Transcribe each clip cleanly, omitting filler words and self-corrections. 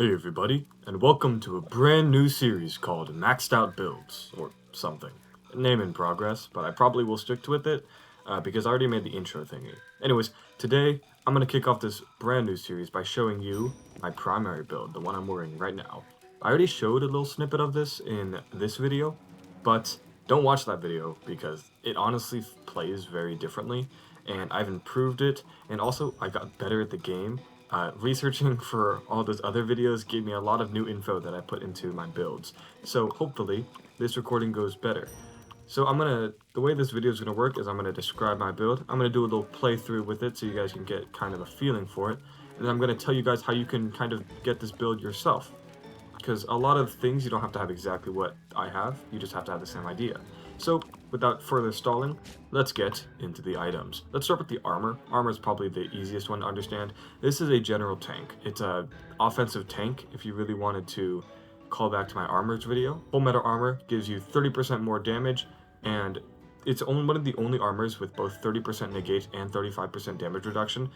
Hey everybody, and welcome to a brand new series called Maxed Out Builds, or something. Name in progress, but I probably will stick with it, because I already made the intro thingy. Anyways, today, I'm going to kick off this brand new series by showing you my primary build, the one I'm wearing right now. I already showed a little snippet of this in this video, but don't watch that video, because it honestly plays very differently, and I've improved it, and also I got better at the game. Researching for all those other videos gave me a lot of new info that I put into my builds, so hopefully this recording goes better. So the way this video is gonna work is I'm gonna describe my build, I'm gonna do a little playthrough with it so you guys can get kind of a feeling for it, and then I'm gonna tell you guys how you can kind of get this build yourself. Because a lot of things you don't have to have exactly what I have, you just have to have the same idea. So, without further stalling, let's get into the items. Let's start with the armor. Armor is probably the easiest one to understand. This is a general tank. It's a offensive tank, if you really wanted to call back to my armors video. Full metal armor gives you 30% more damage, and it's one of the only armors with both 30% negate and 35% damage reduction.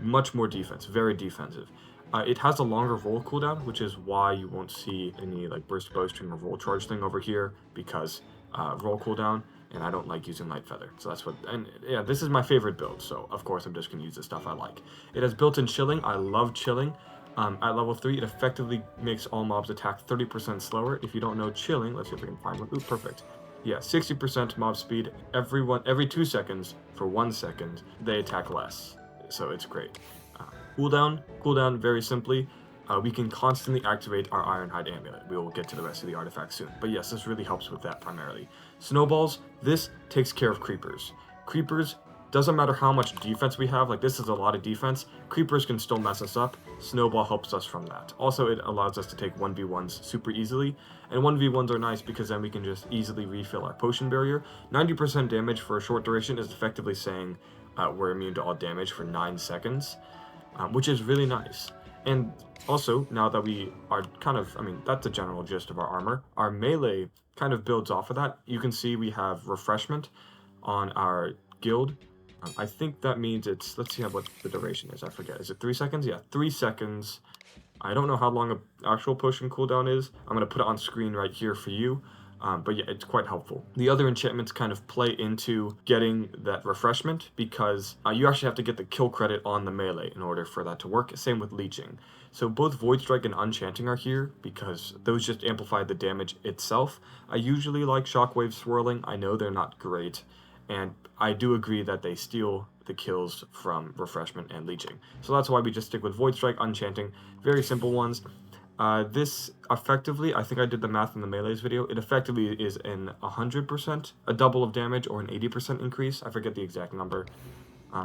Much more defense, very defensive. It has a longer roll cooldown, which is why you won't see any like burst bowstring or roll charge thing over here, because roll cooldown, and I don't like using light feather. So that's what, and yeah, this is my favorite build, so of course I'm just going to use the stuff I like. It has built-in chilling. I love chilling. At level 3, it effectively makes all mobs attack 30% slower. If you don't know chilling, let's see if we can find one. Ooh, perfect. Yeah, 60% mob speed. Every 2 seconds, for 1 second, they attack less. So it's great. Cooldown, very simply, we can constantly activate our Ironhide Amulet. We will get to the rest of the artifacts soon. But yes, this really helps with that primarily. Snowballs, this takes care of creepers. Creepers, doesn't matter how much defense we have, like this is a lot of defense, creepers can still mess us up. Snowball helps us from that. Also, it allows us to take 1v1s super easily, and 1v1s are nice because then we can just easily refill our potion barrier. 90% damage for a short duration is effectively saying we're immune to all damage for 9 seconds. Which is really nice. And also, now that we are kind of, that's the general gist of our armor. Our melee kind of builds off of that. You can see we have refreshment on our guild. I think that means it's, let's see what the duration is, I forget. Is it 3 seconds? Yeah, 3 seconds. I don't know how long an actual potion cooldown is. I'm going to put it on screen right here for you. But yeah, it's quite helpful. The other enchantments kind of play into getting that refreshment because you actually have to get the kill credit on the melee in order for that to work. Same with leeching. So both Void Strike and Enchanting are here because those just amplify the damage itself. I usually like Shockwave Swirling. I know they're not great, and I do agree that they steal the kills from refreshment and leeching. So that's why we just stick with Void Strike, Enchanting, very simple ones. This effectively, I think I did the math in the melee's video, it effectively is an 100%, a double of damage, or an 80% increase. I forget the exact number,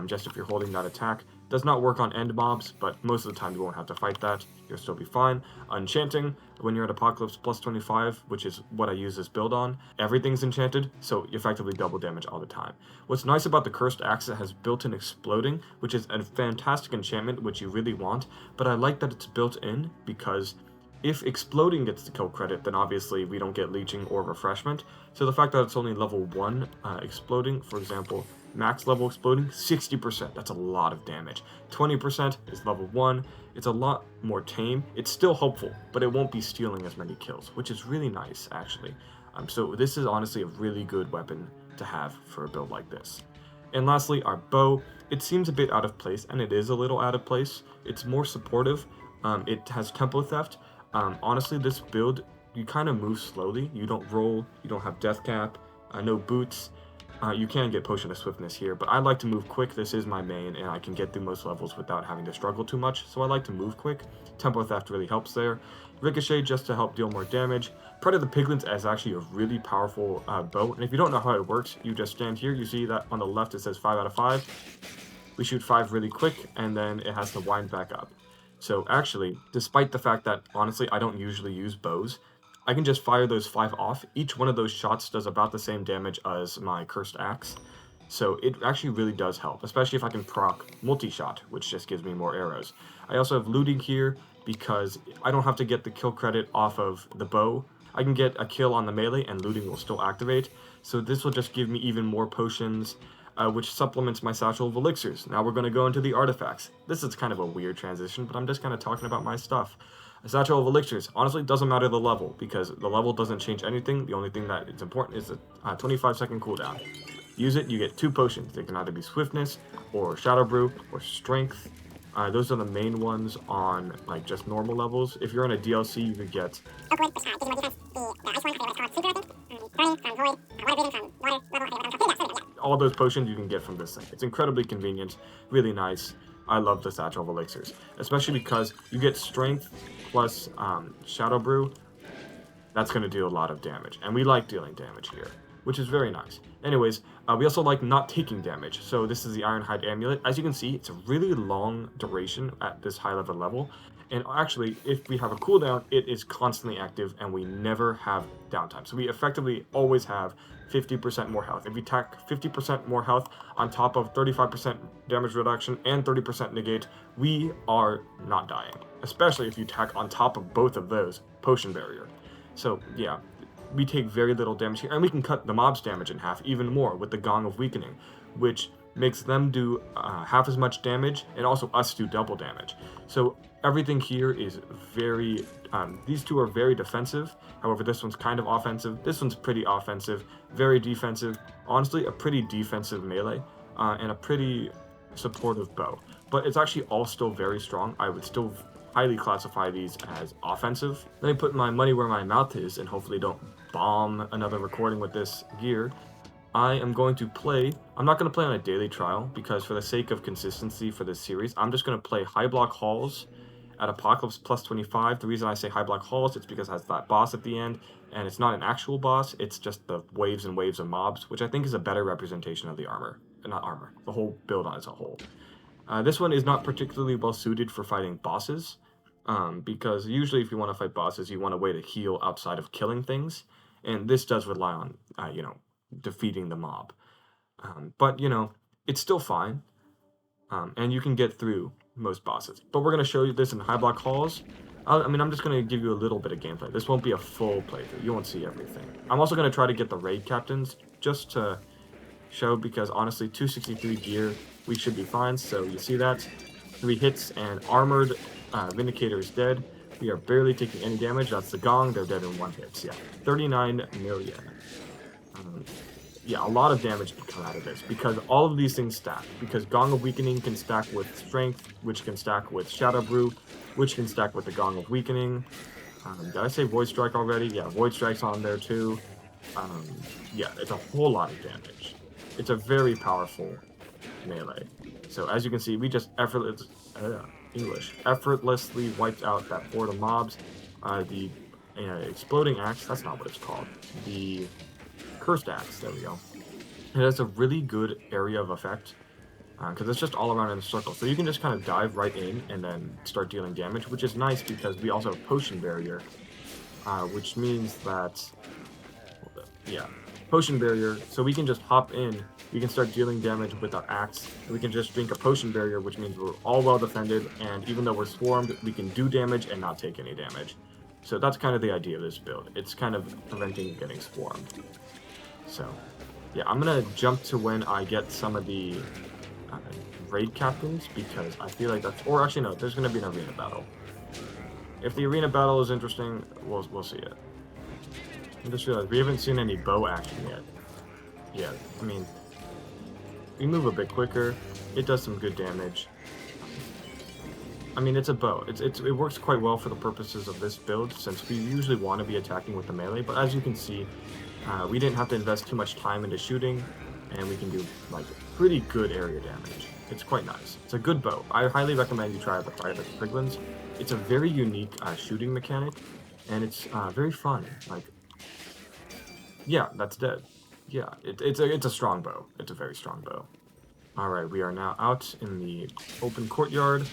just if you're holding that attack. Does not work on end mobs, but most of the time you won't have to fight that. You'll still be fine. Enchanting, when you're at Apocalypse plus 25, which is what I use this build on, everything's enchanted, so you effectively double damage all the time. What's nice about the Cursed Axe, it has built-in Exploding, which is a fantastic enchantment, which you really want, but I like that it's built in because if Exploding gets the kill credit, then obviously we don't get Leeching or Refreshment. So the fact that it's only level 1 Exploding, for example, max level Exploding, 60%, that's a lot of damage. 20% is level 1, it's a lot more tame. It's still helpful, but it won't be stealing as many kills, which is really nice, actually. So this is honestly a really good weapon to have for a build like this. And lastly, our bow. It seems a bit out of place, and it is a little out of place. It's more supportive. It has tempo theft. Honestly, this build, you kind of move slowly. You don't roll, you don't have death cap, no boots. You can get Potion of Swiftness here, but I like to move quick. This is my main, and I can get through most levels without having to struggle too much, so I like to move quick. Tempo Theft really helps there. Ricochet just to help deal more damage. Pride of the Piglins is actually a really powerful bow, and if you don't know how it works, you just stand here. You see that on the left it says 5 out of 5. We shoot 5 really quick, and then it has to wind back up. So actually, despite the fact that, honestly, I don't usually use bows, I can just fire those 5 off. Each one of those shots does about the same damage as my Cursed Axe. So it actually really does help, especially if I can proc multi-shot, which just gives me more arrows. I also have looting here because I don't have to get the kill credit off of the bow. I can get a kill on the melee and looting will still activate. So this will just give me even more potions. which supplements my satchel of elixirs. Now we're going to go into the artifacts. This is kind of a weird transition, but I'm just kind of talking about my stuff. A satchel of elixirs. Honestly, it doesn't matter the level, because the level doesn't change anything. The only thing that is important is a 25-second cooldown. Use it, you get 2 potions. They can either be swiftness, or shadow brew, or strength. Those are the main ones on like just normal levels. If you're on a DLC, you could get all those potions you can get from this thing. It's incredibly convenient, really nice. I love the satchel of elixirs, especially because you get strength plus shadow brew. That's going to do a lot of damage, and we like dealing damage here, which is very nice. Anyways, we also like not taking damage. So this is the Ironhide Amulet. As you can see, it's a really long duration at this high level. And actually, if we have a cooldown, it is constantly active, and we never have downtime. So we effectively always have 50% more health. If we tack 50% more health on top of 35% damage reduction and 30% negate, we are not dying. Especially if you tack on top of both of those Potion Barrier. So yeah, we take very little damage here, and we can cut the mob's damage in half even more with the Gong of Weakening, which makes them do half as much damage, and also us do double damage. So everything here is very, these two are very defensive. However, this one's kind of offensive. This one's pretty offensive, very defensive. Honestly, a pretty defensive melee, and a pretty supportive bow. But it's actually all still very strong. I would still highly classify these as offensive. Let me put my money where my mouth is and hopefully don't bomb another recording with this gear. I am going to play, I'm not going to play on a daily trial, because for the sake of consistency for this series, I'm just going to play high block halls at Apocalypse plus 25. The reason I say high block halls, it's because it has that boss at the end, and it's not an actual boss, it's just the waves and waves of mobs, which I think is a better representation of the the whole build as a whole. This one is not particularly well suited for fighting bosses, because usually if you want to fight bosses, you want a way to heal outside of killing things, and this does rely on, defeating the mob. But, it's still fine, and you can get through most bosses. But we're going to show you this in high block halls. I'm just going to give you a little bit of gameplay. This won't be a full playthrough. You won't see everything. I'm also going to try to get the raid captains, just to show, because honestly, 263 gear, we should be fine. So you see that, 3 hits, and armored Vindicator is dead. We are barely taking any damage. That's the Gong. They're dead in 1 hit. Yeah, 39 million. Yeah, a lot of damage can come out of this, because all of these things stack. Because Gong of Weakening can stack with Strength, which can stack with Shadow Brew, which can stack with the Gong of Weakening. Did I say Void Strike already? Yeah, Void Strike's on there too. Yeah, it's a whole lot of damage. It's a very powerful melee. So as you can see, we just effortlessly wiped out that horde of mobs. The Exploding Axe, that's not what it's called. The Cursed Axe, there we go. It has a really good area of effect, because it's just all around in a circle. So you can just kind of dive right in and then start dealing damage, which is nice because we also have Potion Barrier, which means that, yeah, Potion Barrier, so we can just hop in, we can start dealing damage with our axe, and we can just drink a Potion Barrier, which means we're all well defended, and even though we're swarmed, we can do damage and not take any damage. So that's kind of the idea of this build. It's kind of preventing getting swarmed. So, yeah, I'm going to jump to when I get some of the raid captains, because I feel like that's... Or actually, no, there's going to be an arena battle. If the arena battle is interesting, we'll see it. I just realized we haven't seen any bow action yet. Yeah, I mean, we move a bit quicker. It does some good damage. I mean, it's a bow. It works quite well for the purposes of this build, since we usually want to be attacking with the melee, but as you can see, we didn't have to invest too much time into shooting, and we can do, like, pretty good area damage. It's quite nice. It's a good bow. I highly recommend you try out the Private Priglins. It's a very unique shooting mechanic, and it's very fun. Like, yeah, that's dead. Yeah, it's a strong bow. It's a very strong bow. Alright, we are now out in the open courtyard.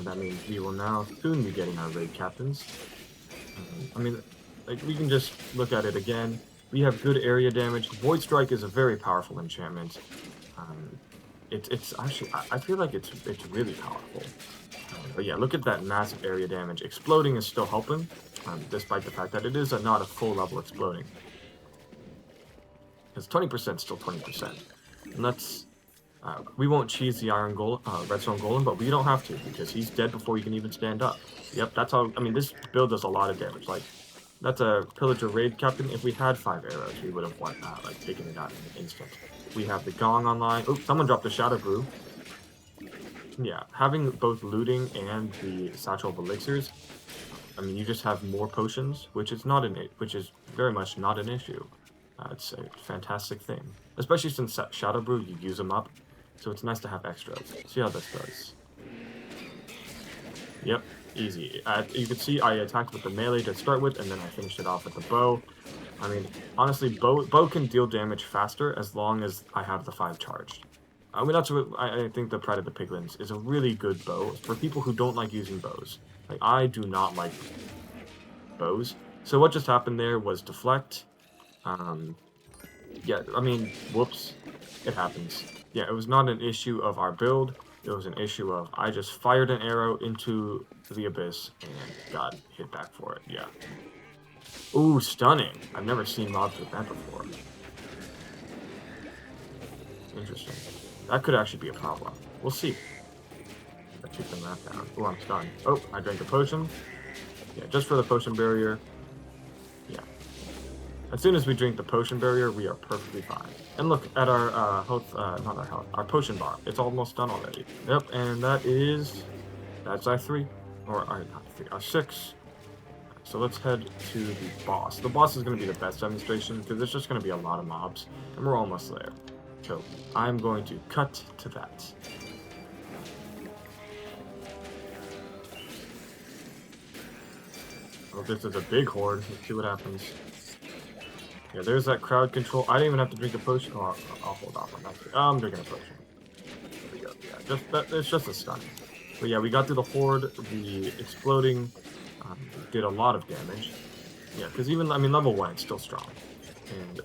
That means we will now soon be getting our raid captains. I mean, like, we can just look at it again. We have good area damage. Void Strike is a very powerful enchantment. It's actually, I feel like it's really powerful. But yeah, look at that massive area damage. Exploding is still helping, despite the fact that it is not a full level exploding. Because 20% is still 20%. And that's We won't cheese the iron golem, redstone golem, but we don't have to because he's dead before you can even stand up. Yep, that's how. I mean, this build does a lot of damage. Like, that's a pillager raid captain. If we had 5 arrows, we would have won, like taken it out in an instant. We have the gong online. Oh, someone dropped a shadow brew. Yeah, having both looting and the satchel of elixirs. I mean, you just have more potions, which is very much not an issue. It's a fantastic thing, especially since shadow brew you use them up. So it's nice to have extras. See how this does. Yep, easy. You can see I attacked with the melee to start with, and then I finished it off with the bow. I mean, honestly, bow can deal damage faster as long as I have the 5 charged. I mean, I think the Pride of the Piglins is a really good bow for people who don't like using bows. Like, I do not like bows. So what just happened there was deflect. Yeah, I mean, whoops, it happens. Yeah, it was not an issue of our build, it was an issue of I just fired an arrow into the abyss and got hit back for it, yeah. Ooh, stunning. I've never seen mobs with that before. Interesting. That could actually be a problem. We'll see. Let's keep them that down. Ooh, I'm stunned. Oh, I drank a potion. Yeah, just for the potion barrier. Yeah. As soon as we drink the potion barrier, we are perfectly fine. And look at our health, not our health, our potion bar. It's almost done already. Yep, and that's our 3, or our, not 3, our 6. So let's head to the boss. The boss is going to be the best demonstration because there's just going to be a lot of mobs, and we're almost there. So I'm going to cut to that. Oh, this is a big horde. Let's see what happens. Yeah, there's that crowd control. I didn't even have to drink a potion. Oh, I'll hold off on that. I'm drinking a potion. There we go. Yeah, it's just a stun. But yeah, we got through the horde. The exploding did a lot of damage. Yeah, because even, I mean, level 1, it's still strong. And,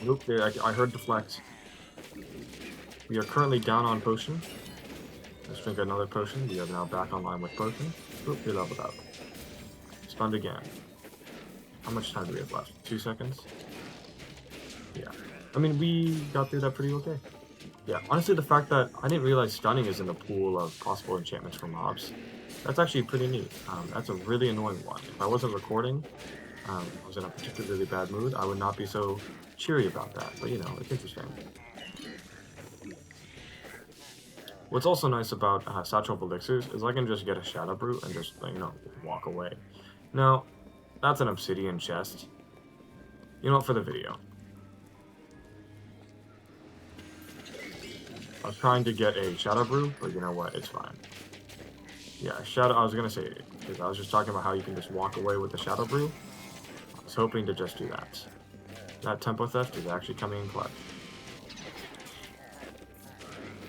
nope, there, I heard deflect. We are currently down on potion. Let's drink another potion. We are now back online with potion. Oop, we leveled up. Stunned again. How much time do we have left? 2 seconds? Yeah. I mean, we got through that pretty okay. Yeah, honestly, the fact that I didn't realize stunning is in the pool of possible enchantments for mobs, that's actually pretty neat. That's a really annoying one. If I wasn't recording, I was in a particularly bad mood, I would not be so cheery about that. But, you know, it's interesting. What's also nice about Satchel of Elixirs is I can just get a Shadow Brew and just, you know, walk away. Now, that's an obsidian chest. You know what, for the video. I was trying to get a Shadow Brew, but you know what, it's fine. Yeah, I was gonna say, because I was just talking about how you can just walk away with the Shadow Brew. I was hoping to just do that. That tempo theft is actually coming in clutch.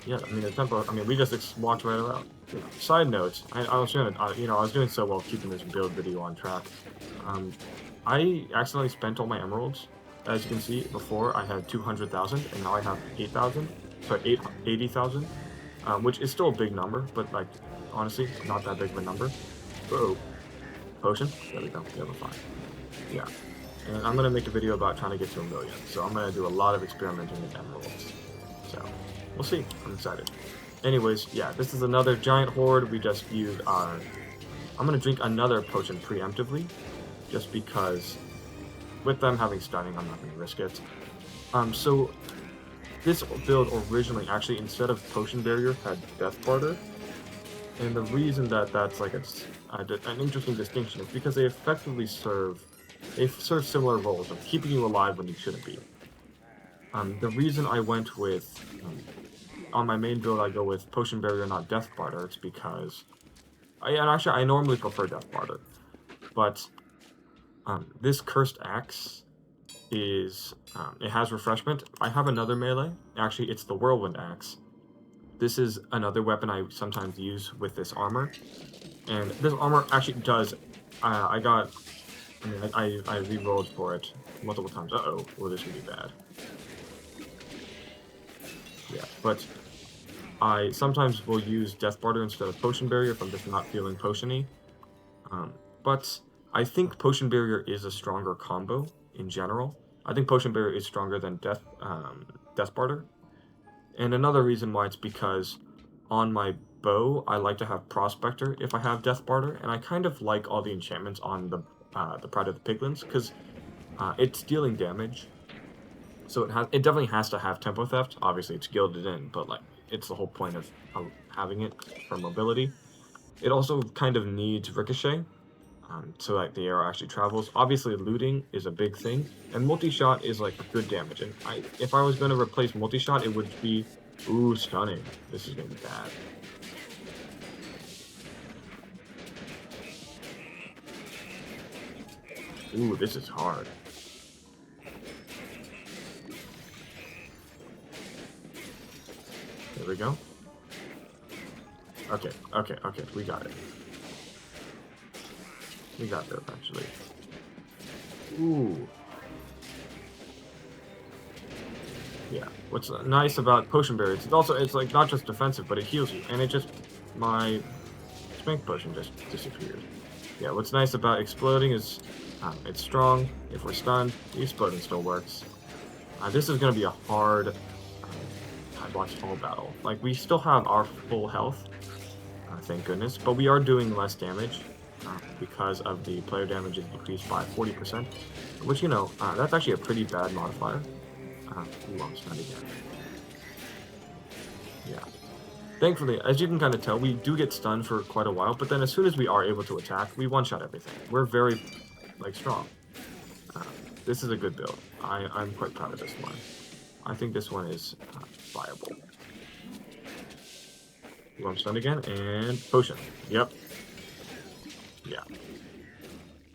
Yeah, I mean, the tempo, I mean, we just walked right around. You know, side notes, I was doing so well keeping this build video on track. I accidentally spent all my emeralds. As you can see, before I had 200,000, and now I have 8,000. Sorry, 80,000, which is still a big number, but, like, honestly, not that big of a number. Uh-oh. Potion? There we go. Yeah, we're fine. Yeah. And I'm going to make a video about trying to get to 1 million, so I'm going to do a lot of experimenting with emeralds. So, we'll see. I'm excited. Anyways, yeah, this is another giant horde. We just used our... I'm going to drink another potion preemptively, just because with them having stunning, I'm not going to risk it. So this build originally, actually, instead of potion barrier, had death barter. And the reason that that's like an interesting distinction is because they effectively serve similar roles of keeping you alive when you shouldn't be. The reason I went with, on my main build, I go with potion barrier, not death barter, it's because, I normally prefer death barter, but this cursed axe is, it has refreshment. I have another melee. Actually, it's the whirlwind axe. This is another weapon I sometimes use with this armor. And this armor actually does, I re-rolled for it multiple times. Uh-oh, well, this would be bad. Yeah, but I sometimes will use Death Barter instead of Potion Barrier if I'm just not feeling potion-y. But I think Potion Barrier is a stronger combo in general. I think Potion Barrier is stronger than Death Barter. And another reason why it's because on my bow, I like to have Prospector if I have Death Barter, and I kind of like all the enchantments on the Pride of the Piglins, because it's dealing damage. So it definitely has to have Tempo Theft. Obviously, it's gilded in, but like it's the whole point of having it for mobility. It also kind of needs Ricochet, so like the arrow actually travels. Obviously, looting is a big thing, and multi-shot is like good damage. And if I was going to replace multi-shot, it would be, ooh, stunning. This is gonna be bad. Ooh, this is hard. There we go. Okay, okay, okay, we got it. We got this, actually. Ooh. Yeah. What's nice about Potion Berries, it's like not just defensive, but it heals you, and my Strength Potion just disappeared. Yeah, what's nice about Exploding is it's strong. If we're stunned, the Exploding still works. This is going to be a hard High Block's Fall battle. Like, we still have our full health, thank goodness, but we are doing less damage because of the player damage is decreased by 40%, which, that's actually a pretty bad modifier. Ooh, I'm stunned again. Yeah. Thankfully, as you can kind of tell, we do get stunned for quite a while, but then as soon as we are able to attack, we one-shot everything. We're very, strong. Uh, this is a good build. I'm quite proud of this one. I think this one is viable. Ooh, I'm stunned again, and Potion. Yep. Yeah.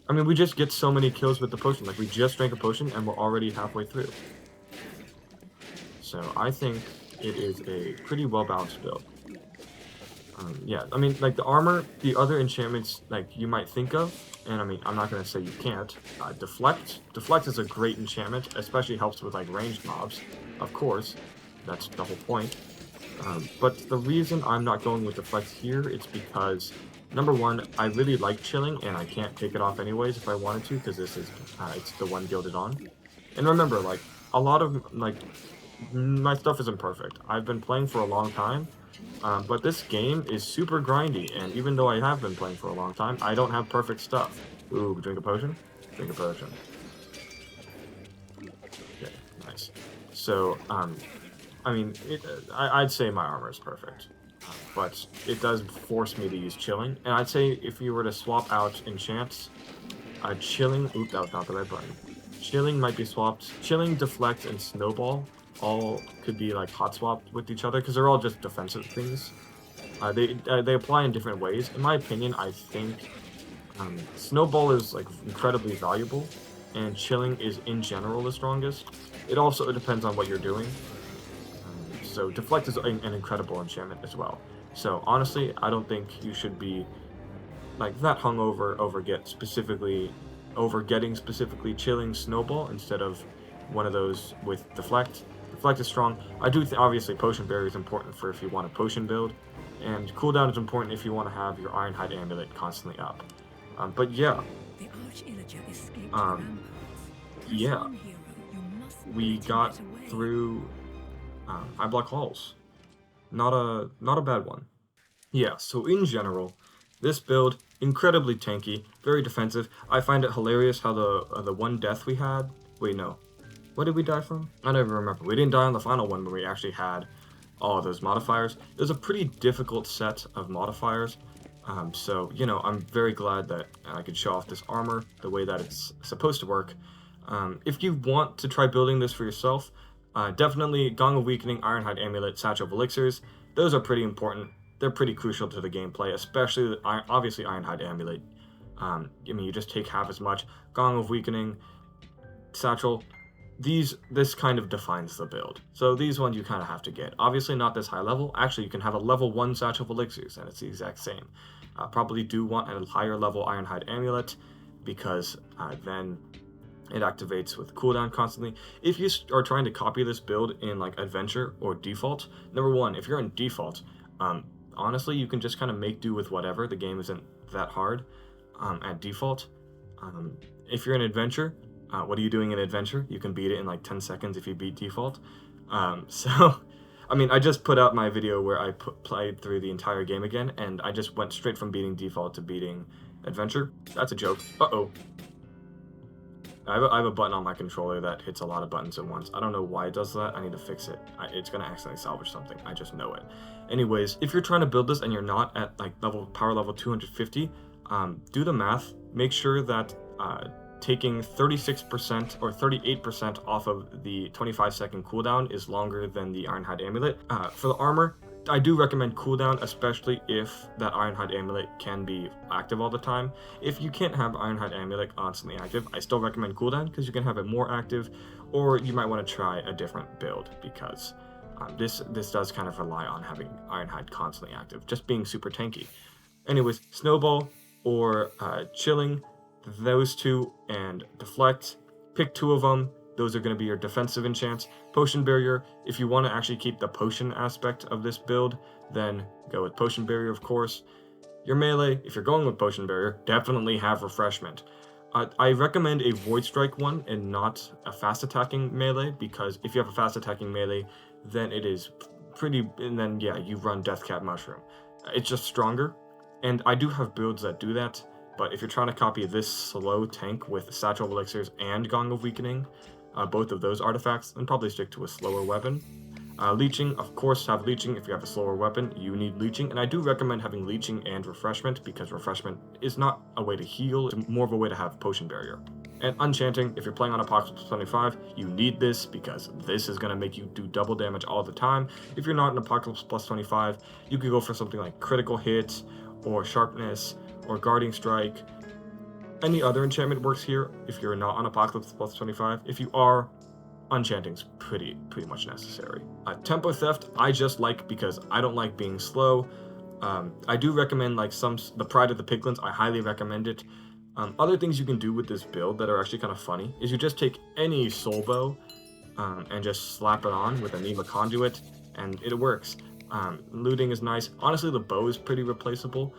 I mean, we just get so many kills with the Potion. Like, we just drank a Potion, and we're already halfway through. So, I think it is a pretty well-balanced build. Yeah, I mean, like, the armor, the other enchantments, like, you might think of, and I mean, I'm not going to say you can't. Deflect. Deflect is a great enchantment, especially helps with, like, ranged mobs. Of course, that's the whole point. But the reason I'm not going with Deflect here, it's because, number one, I really like Chilling, and I can't take it off anyways if I wanted to, because this is, it's the one gilded on. And remember, like, a lot of, like, my stuff isn't perfect. I've been playing for a long time, but this game is super grindy, and even though I have been playing for a long time, I don't have perfect stuff. Ooh, drink a potion? Drink a potion. Okay, nice. So, I mean, I'd say my armor is perfect, but it does force me to use Chilling, and I'd say if you were to swap out enchants, Chilling, oop, that was not the right button. Chilling might be swapped. Chilling, Deflect, and Snowball all could be like hot swapped with each other because they're all just defensive things. They apply in different ways. In my opinion, I think Snowball is like incredibly valuable, and Chilling is in general the strongest. It depends on what you're doing. So Deflect is an incredible enchantment as well. So honestly, I don't think you should be like that hungover over getting specifically Chilling Snowball instead of one of those with Deflect. Deflect is strong. I do obviously Potion Berry is important for if you want a potion build, and cooldown is important if you want to have your Ironhide Amulet constantly up. But yeah, um, yeah, we got through High Block Halls. Not a bad one. Yeah, so in general, this build, incredibly tanky, very defensive. I find it hilarious how the one death we had... Wait, no. What did we die from? I don't even remember. We didn't die on the final one when we actually had all of those modifiers. It was a pretty difficult set of modifiers. So, I'm very glad that I could show off this armor the way that it's supposed to work. If you want to try building this for yourself, definitely Gong of Weakening, Ironhide Amulet, Satchel of Elixirs. Those are pretty important. They're pretty crucial to the gameplay, especially, obviously, Ironhide Amulet. I mean, you just take half as much. Gong of Weakening, Satchel, this kind of defines the build. So these ones you kind of have to get. Obviously not this high level. Actually, you can have a level 1 Satchel of Elixirs, and it's the exact same. Probably do want a higher level Ironhide Amulet, because then it activates with cooldown constantly. If you are trying to copy this build in like Adventure or Default, number one, if you're in Default, honestly, you can just kind of make do with whatever. The game isn't that hard at Default. If you're in Adventure, what are you doing in Adventure? You can beat it in like 10 seconds if you beat Default. So I mean, I just put out my video where I played through the entire game again, and I just went straight from beating default to beating adventure. That's a joke. Uh-oh. I have a button on my controller that hits a lot of buttons at once. I don't know why it does that. I need to fix it. It's going to accidentally salvage something. I just know it. Anyways, if you're trying to build this and you're not at like power level 250, do the math. Make sure that taking 36% or 38% off of the 25-second cooldown is longer than the Ironhide Amulet. For the armor, I do recommend cooldown, especially if that Ironhide Amulet can be active all the time. If you can't have Ironhide Amulet constantly active, I still recommend cooldown because you can have it more active, or you might want to try a different build because this does kind of rely on having Ironhide constantly active, just being super tanky. Anyways, Snowball or Chilling, those two, and Deflect. Pick two of them. Those are going to be your defensive enchants. Potion Barrier, if you want to actually keep the potion aspect of this build, then go with Potion Barrier, of course. Your melee, if you're going with Potion Barrier, definitely have Refreshment. I recommend a Void Strike one and not a fast attacking melee, because if you have a fast attacking melee, then it is pretty, and then yeah, you run Deathcap Mushroom. It's just stronger, and I do have builds that do that, but if you're trying to copy this slow tank with Satchel of Elixirs and Gong of Weakening, both of those artifacts, then probably stick to a slower weapon. Leeching, of course, have Leeching. If you have a slower weapon, you need Leeching, and I do recommend having Leeching and Refreshment, because Refreshment is not a way to heal, it's more of a way to have Potion Barrier. And Enchanting, if you're playing on Apocalypse 25, you need this, because this is going to make you do double damage all the time. If you're not in Apocalypse plus 25, you could go for something like Critical Hit, or Sharpness, or Guarding Strike. Any other enchantment works here if you're not on Apocalypse plus 25. If you are, Enchanting's pretty much necessary. Tempo Theft, I just like because I don't like being slow. I do recommend like the Pride of the Piglins. I highly recommend it. Other things you can do with this build that are actually kind of funny is you just take any soul bow and just slap it on with a Nima Conduit, and it works. Looting is nice. Honestly, the bow is pretty replaceable.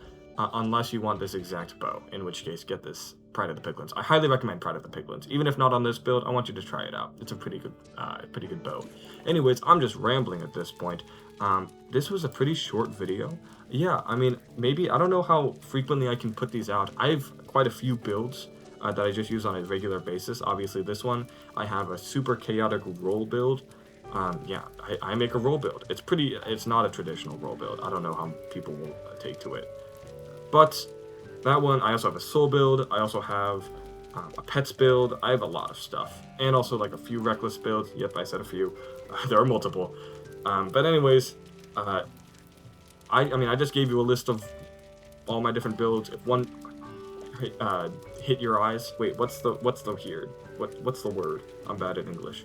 Unless you want this exact bow, in which case get this Pride of the Piglins. I highly recommend Pride of the Piglins. Even if not on this build, I want you to try it out. It's a pretty good bow. Anyways, I'm just rambling at this point. This was a pretty short video. Yeah, I mean, maybe, I don't know how frequently I can put these out. I have quite a few builds that I just use on a regular basis. Obviously, this one, I have a super chaotic roll build. Yeah, I make a roll build. It's not a traditional roll build. I don't know how people will take to it. But that one, I also have a soul build, I also have a pets build, I have a lot of stuff. And also like a few reckless builds. Yep, I said a few. There are multiple. But anyways, I mean, I just gave you a list of all my different builds. If one hit your eyes, wait, what's the word? I'm bad at English.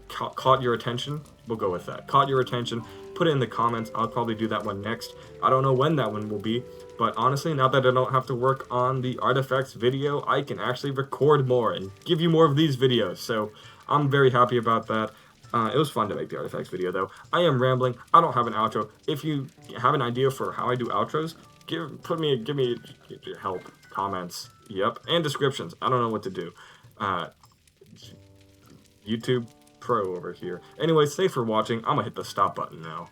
Caught your attention? We'll go with that. Caught your attention. Put it in the comments. I'll probably do that one next. I don't know when that one will be, but honestly, now that I don't have to work on the artifacts video, I can actually record more and give you more of these videos, so I'm very happy about that. It was fun to make the artifacts video, though. I am rambling. I don't have an outro. If you have an idea for how I do outros, give me help, comments, yep, and descriptions. I don't know what to do. YouTube Pro over here. Anyways, thanks for watching. I'm gonna hit the stop button now.